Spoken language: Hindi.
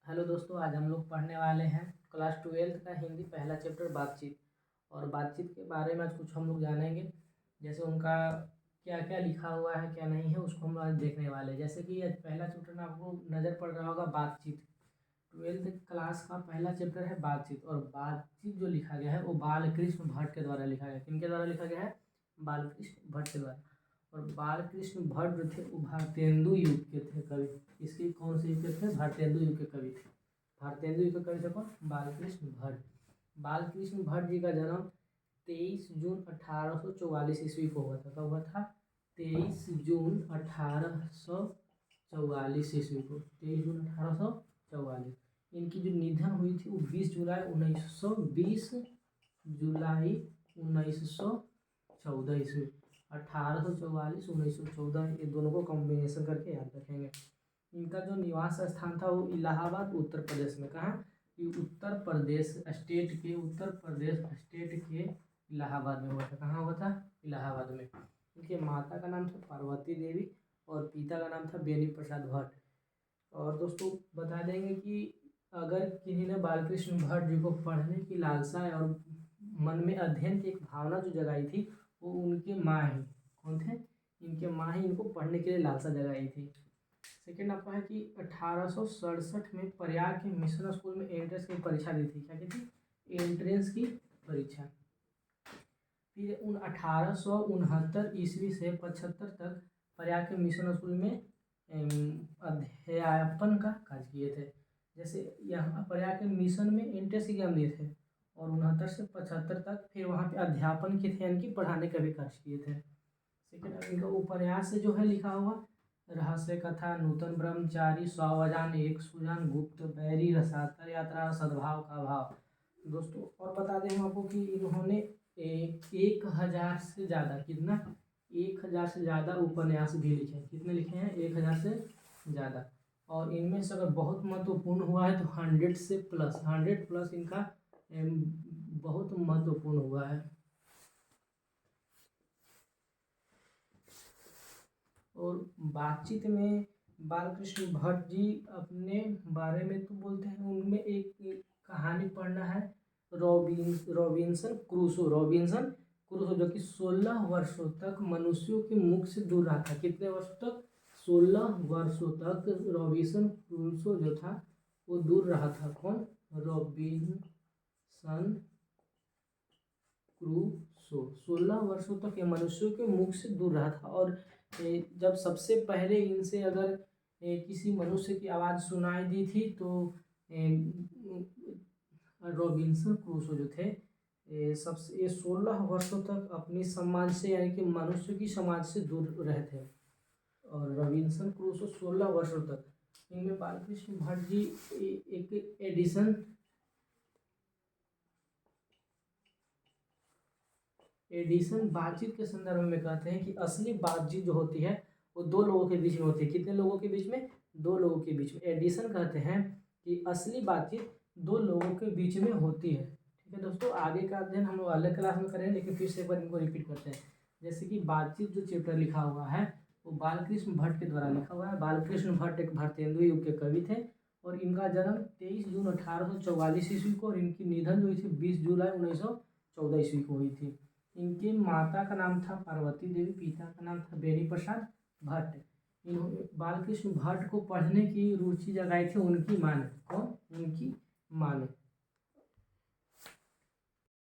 हेलो दोस्तों, आज हम लोग पढ़ने वाले हैं क्लास 12th का हिंदी पहला चैप्टर बातचीत। और बातचीत के बारे में आज कुछ हम लोग जानेंगे। जैसे उनका क्या क्या लिखा हुआ है, क्या नहीं है, उसको हम आज देखने वाले हैं। जैसे कि आज पहला चैप्टर में आपको नज़र पड़ रहा होगा बातचीत। 12th क्लास का पहला चैप्टर है बातचीत। और बातचीत जो लिखा गया है वो बालकृष्ण भट्ट के द्वारा लिखा गया है। किनके द्वारा लिखा गया है? बालकृष्ण भट्ट के द्वारा। और बालकृष्ण भट्ट जो थे वो भारतेंदु युग के थे कवि। इसकी कौन से युग के थे? भारतेंदु युग के कवि थे। भारतेंदु युग के कवि थे कौन? बालकृष्ण भट्ट। बालकृष्ण भट्ट जी का जन्म 23 जून 1844 ईस्वी को हुआ था। कब हुआ था? 23 जून 1844 ईस्वी को। 23 जून 1844। इनकी जो निधन हुई थी वो 20 जुलाई 1914 ईस्वी। 1844 1914, ये दोनों को कॉम्बिनेशन करके याद रखेंगे। इनका जो निवास स्थान था वो इलाहाबाद उत्तर प्रदेश में। कहाँ? उत्तर प्रदेश स्टेट के इलाहाबाद में हुआ था। कहाँ हुआ था? इलाहाबाद में। इनके माता का नाम था पार्वती देवी और पिता का नाम था बेनी प्रसाद भट्ट। और दोस्तों बता देंगे कि अगर किन्हीं ने बालकृष्ण भट्ट जी को पढ़ने की लालसा और मन में अध्ययन की एक भावना जो जगाई थी वो उनके माँ ही। कौन थे? इनके माँ ही इनको पढ़ने के लिए लालसा जगाई थी। सेकेंड आपका है कि 1867 में प्रयाग के मिशन स्कूल में एंट्रेंस की परीक्षा दी थी। क्या की थी? एंट्रेंस की परीक्षा। फिर 1869 ईस्वी से 75 तक प्रयाग के मिशन स्कूल में अध्यापन का कार्य किए थे। जैसे यहाँ प्रयाग के मिशन में एंट्रेंस एग्जाम दिए थे और 69 से 75 तक फिर वहाँ पे अध्यापन के थे, यानी कि पढ़ाने का भी कार्य किए थे। सेकेंड इनका उपन्यास जो है लिखा हुआ रहस्य कथा, नूतन ब्रह्मचारी, सावधान, एक सुजान, गुप्त, बैरी, रसातर यात्रा, सद्भाव का भाव। दोस्तों और बता दें हम आपको कि इन्होंने 1000 से ज़्यादा, कितना? 1000 से ज़्यादा उपन्यास भी लिखे हैं। कितने लिखे हैं? 1000 से ज़्यादा। और इनमें से अगर बहुत महत्वपूर्ण हुआ है तो 100 से प्लस, 100 प्लस इनका बहुत महत्वपूर्ण हुआ है। और बातचीत में बालकृष्ण भट्ट जी अपने बारे में तो बोलते हैं, उनमें एक कहानी पढ़ना है रॉबिन्सन क्रूसो जो कि 16 वर्षों तक मनुष्यों के मुख से दूर रहा था। कितने वर्षों तक? 16 वर्षों तक रॉबिन्सन क्रूसो जो था वो दूर रहा था। कौन? रॉबिन्सन क्रूसो 16 वर्षों तक ये मनुष्यों के मुख से दूर रहा था। और जब सबसे पहले इनसे अगर किसी मनुष्य की आवाज़ सुनाई दी थी तो रॉबिन्सन क्रूसो जो थे सबसे 16 वर्षों तक अपनी समाज से, यानी कि मनुष्य की समाज से दूर रहे थे। और रॉबिन्सन क्रूसो 16 वर्षों तक। इनमें बालकृष्ण भट्ट जी एक एडिशन बातचीत के संदर्भ में कहते हैं कि असली बातचीत जो होती है वो दो लोगों के बीच में होती है। कितने लोगों के बीच में? दो लोगों के बीच में। एडिशन कहते हैं कि असली बातचीत दो लोगों के बीच में होती है। ठीक है दोस्तों, आगे का अध्ययन हम लोग अलग क्लास में करेंगे, लेकिन फिर से एक बार इनको रिपीट करते हैं। जैसे कि बातचीत जो चैप्टर लिखा हुआ है वो बालकृष्ण भट्ट के द्वारा लिखा हुआ है। बालकृष्ण भट्ट एक भारतेंदु युग के कवि थे और इनका जन्म 23 जून 1844 ईस्वी को और इनकी निधन हुई थी 20 जुलाई 1914 ईस्वी को हुई थी। इनकी माता का नाम था पार्वती देवी, पिता का नाम था बेनी प्रसाद भट्ट। इन्होंने बालकृष्ण भट्ट को पढ़ने की रुचि जगाई थी उनकी माँ ने। कौन? उनकी माँ ने।